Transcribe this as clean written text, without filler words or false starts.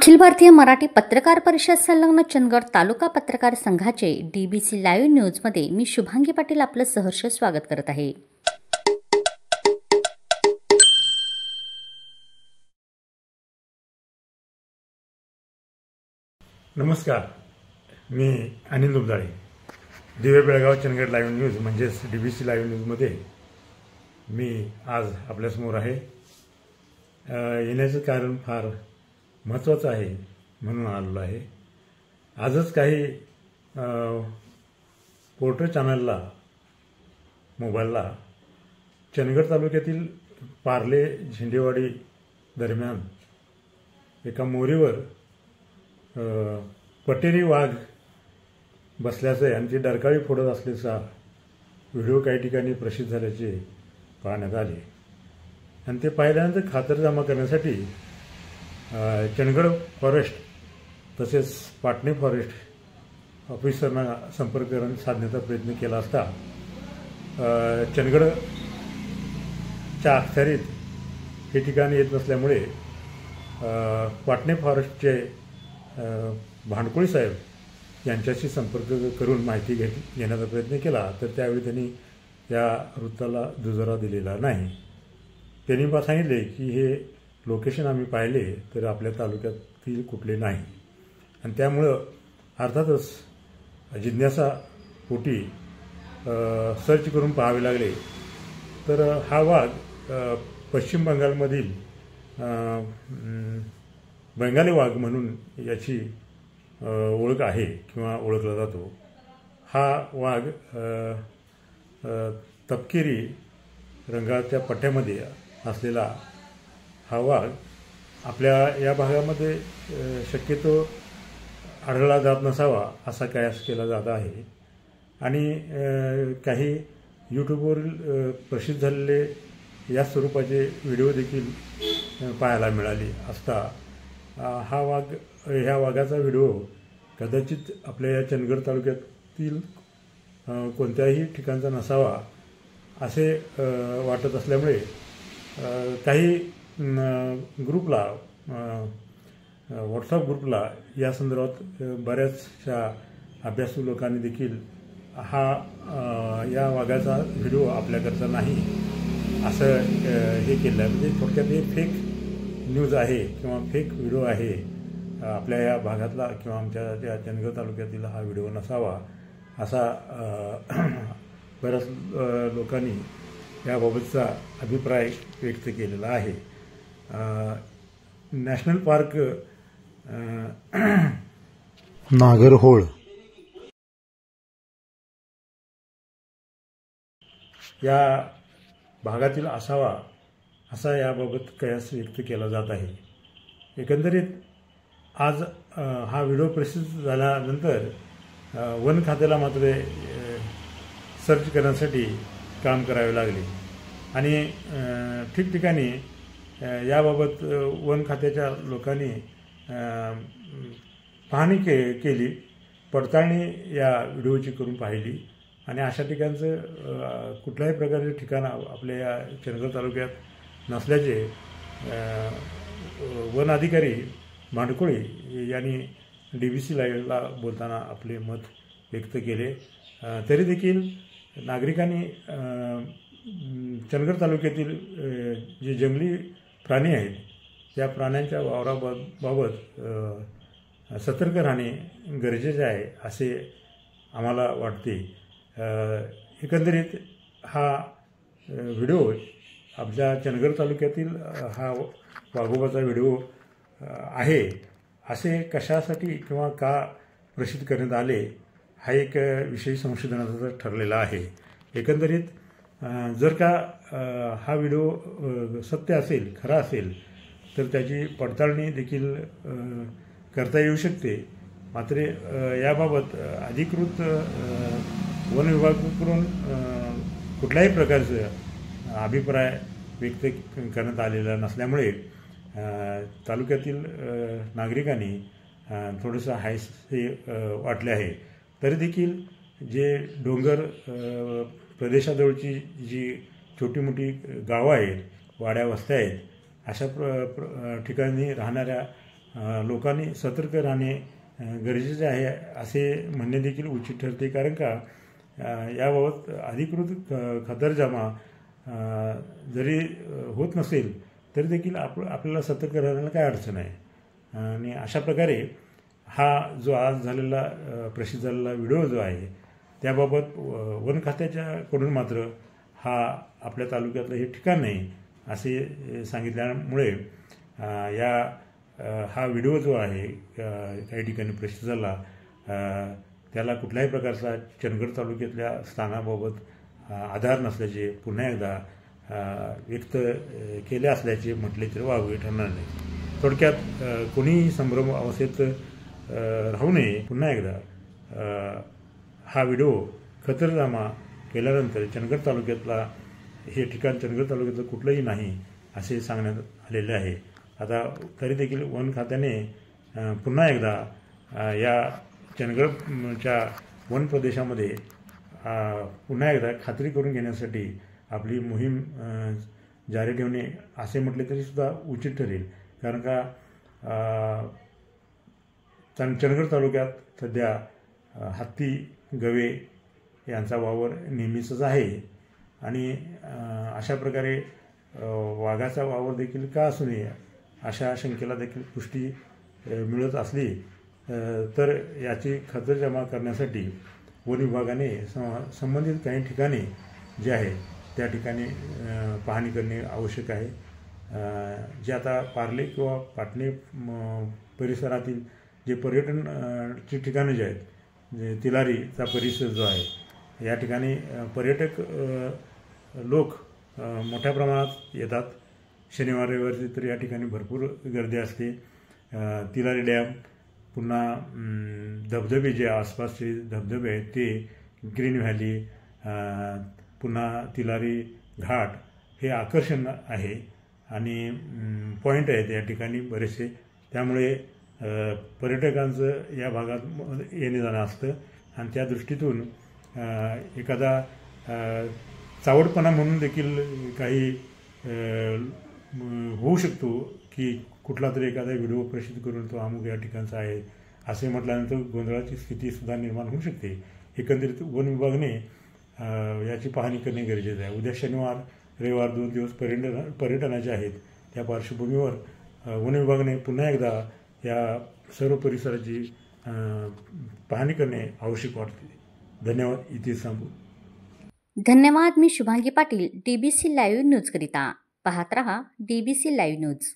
अखिल भारतीय मराठी पत्रकार परिषद संलग्न चंदगड तालुका पत्रकार संघाचे DBC लाईव्ह न्यूजमध्ये मी शुभांगी पाटील आपलं सहर्ष स्वागत करत आहे। नमस्कार, मी अनिल दुबदाळे, दिवे बेळगाव चंदगड लाईव्ह न्यूज म्हणजेच DBC लाईव्ह न्यूजमध्ये मी आज आपल्यासमोर आहे। येण्याचं कारण फार महत्त्वाचं आहे म्हणून आलेलो आहे। आजच काही पोर्टर चॅनलला मोबाईलला चंदगड तालुक्यातील पार्ले झेंडेवाडी दरम्यान एका मोरीवर पटेरी वाघ बसल्याचे आणि ते डरकाळी फोडत असल्याचा व्हिडिओ काही ठिकाणी प्रसिद्ध झाल्याचे पाहण्यात आले आणि ते पाहिल्यानंतर खातरजमा करण्यासाठी चंदगड फॉरेस्ट तसेच पाटणे फॉरेस्ट ऑफिसरना संपर्क साधण्याचा प्रयत्न केला असता चंदगडच्या अखत्यारीत हे ठिकाण येत नसल्यामुळे पाटणे फॉरेस्टचे भांडकुळी साहेब यांच्याशी संपर्क करून माहिती घेण्याचा प्रयत्न केला, तर त्यावेळी त्यांनी या वृत्ताला दुजोरा दिलेला नाही। त्यांनी सांगितले की हे लोकेशन आम्ही पाहिले तर आपल्या तालुक्यातील कुठले नाही आणि त्यामुळं अर्थातच जिज्ञासा पोटी सर्च करून पाहावे लागले, तर हा वाघ पश्चिम बंगालमधील बंगाली वाघ म्हणून याची ओळख आहे किंवा ओळखला जातो। हा वाघ तपकिरी रंगाच्या पट्ट्यामध्ये असलेला हा वाघ आपल्या या भागामध्ये शक्यतो आढळला जात नसावा असा कयास केला जात आहे आणि काही यूट्यूबवरील प्रसिद्ध झालेले या स्वरूपाचे व्हिडिओ देखील पाहायला मिळाले असता ह्या वाघाचा व्हिडिओ कदाचित आपल्या या चंदगड तालुक्यातील कोणत्याही ठिकाणचा नसावा असे वाटत असल्यामुळे काही ग्रुपला व्हॉट्सअप ग्रुपला या संदर्भात बऱ्याचशा अभ्यासू लोकांनी देखील या वाघाचा व्हिडिओ आपल्याकडचा नाही असं हे केलं आहे। म्हणजे थोडक्यात हे फेक न्यूज आहे किंवा फेक व्हिडिओ आहे, आपल्या या भागातला किंवा आमच्या या चंदगड तालुक्यातील हा व्हिडिओ नसावा असा बऱ्याच लोकांनी याबाबतचा अभिप्राय व्यक्त केलेला आहे। नॅशनल पार्क नागरहोळ या भागातील असावा असा याबाबत कयास व्यक्त केला जात आहे। एकंदरीत आज हा व्हिडिओ प्रसिद्ध झाल्यानंतर वन खात्याला मात्र सर्च करण्यासाठी काम करावे लागले आणि ठिकठिकाणी याबाबत वन खात्याच्या लोकांनी पाहणी केली, पडताळणी या व्हिडिओची करून पाहिली आणि अशा ठिकाणचं कुठल्याही प्रकारचे ठिकाण आपल्या या चंदगड तालुक्यात नसल्याचे वन अधिकारी भांडकुळी यांनी DBC लाईव्हला बोलताना आपले मत व्यक्त केले। तरी देखील नागरिकांनी चंदगड तालुक्यातील जे जंगली प्राणी आहेत त्या प्राण्यांच्या वावराबाबत सतर्क राहणे गरजेचे आहे असे आम्हाला वाटते। एकंदरीत हा व्हिडिओ आपल्या चंदगड तालुक्यातील हा वाघोबाचा व्हिडिओ आहे असे कशासाठी किंवा का प्रसिद्ध करण्यात आले हा एक विषय संशोधनाचा ठरलेला आहे। एकंदरीत जर का हा व्हिडिओ सत्य असेल, खरा असेल तर त्याची पडताळणी देखील करता येऊ शकते। मात्र याबाबत अधिकृत वन विभागाकडून कुठल्याही प्रकारचं अभिप्राय व्यक्त करण्यात आलेला नसल्यामुळे तालुक्यातील नागरिकांनी थोडंसं हायसे वाटले आहे। तरी देखील जे डोंगर प्रदेशाजवळची जी छोटी मोठी गावं आहेत, वाड्या वस्त्या आहेत, अशा ठिकाणी राहणाऱ्या लोकांनी सतर्क राहणे गरजेचे आहे असे म्हणणे देखील उचित ठरते. कारण का याबाबत अधिकृत खातरजमा जरी होत नसेल तरी देखील आपल्याला सतर्क राहण्याला काय अडचण आहे. आणि अशा प्रकारे हा जो आज झालेला प्रसिद्ध झालेला व्हिडिओ जो आहे त्याबाबत वन खात्याच्याकडून मात्र हा आपल्या तालुक्यातलं हे ठिकाण नाही असे सांगितल्यामुळे हा व्हिडिओ जो आहे काही ठिकाणी प्रसिद्ध झाला त्याला कुठल्याही प्रकारचा चंदगड तालुक्यातल्या स्थानाबाबत आधार नसल्याचे पुन्हा एकदा व्यक्त केले असल्याचे म्हटले तर वावगे ठरणार नाही. थोडक्यात कोणीही संभ्रम अवस्थेत राहू नये. पुन्हा एकदा हा व्हिडिओ खातरजमा केल्यानंतर चंदगड तालुक्यातला हे ठिकाण चंदगड तालुक्यातलं कुठलंही नाही असे सांगण्यात आलेले आहे. आता तरी देखील वन खात्याने पुन्हा एकदा या चंदगडच्या वन प्रदेशामध्ये पुन्हा एकदा खात्री करून घेण्यासाठी आपली मोहीम जारी ठेवणे असे म्हटले तरी सुद्धा उचित ठरेल. कारण का चंदगड तालुक्यात सध्या हत्ती गवे यांचा वावर नेहमीच आहे आणि अशा प्रकारे वाघाचा वावर देखील का असू नये अशा शंकेला देखील पुष्टी मिळत असली तर याची खातरजमा करण्यासाठी वन विभागाने संबंधित काही ठिकाणे जे आहे त्या ठिकाणी पाहणी करणे आवश्यक आहे. जे आता पार्ले किंवा पाटणे परिसरातील जे पर्यटनची ठिकाणे जे आहेत जे तिलारीचा परिसर जो आहे या ठिकाणी पर्यटक लोक मोठ्या प्रमाणात येतात. शनिवार रविवारी तर या ठिकाणी भरपूर गर्दी असते. तिलारी डॅम पुन्हा धबधबे जे आसपासचे धबधबे आहेत ते ग्रीन व्हॅली पुन्हा तिलारी घाट हे आकर्षण आहे आणि पॉईंट आहेत या ठिकाणी बरेचसे. त्यामुळे पर्यटकांचं या भागात येणे जाणं असतं आणि त्या दृष्टीतून एखादा चावडपणा म्हणून देखील काही होऊ शकतो की कुठला तरी एखादा व्हिडिओ प्रसिद्ध करून तो अमुक या ठिकाणचा आहे असे म्हटल्यानंतर गोंधळाची स्थितीसुद्धा निर्माण होऊ शकते. एकंदरीत वन विभागाने याची पाहणी करणे गरजेचे आहे. उद्या शनिवार रविवार 2 दिवस पर्यटनाचे आहेत. त्या पार्श्वभूमीवर वन विभागाने पुन्हा एकदा या सर्व परिसराची पाहणी करणे आवश्यक वाटते. धन्यवाद. इथे थांबू. धन्यवाद. मी शुभांगी पाटील, DBC लाईव्ह न्यूजकरिता. पाहत रहा DBC लाईव्ह न्यूज.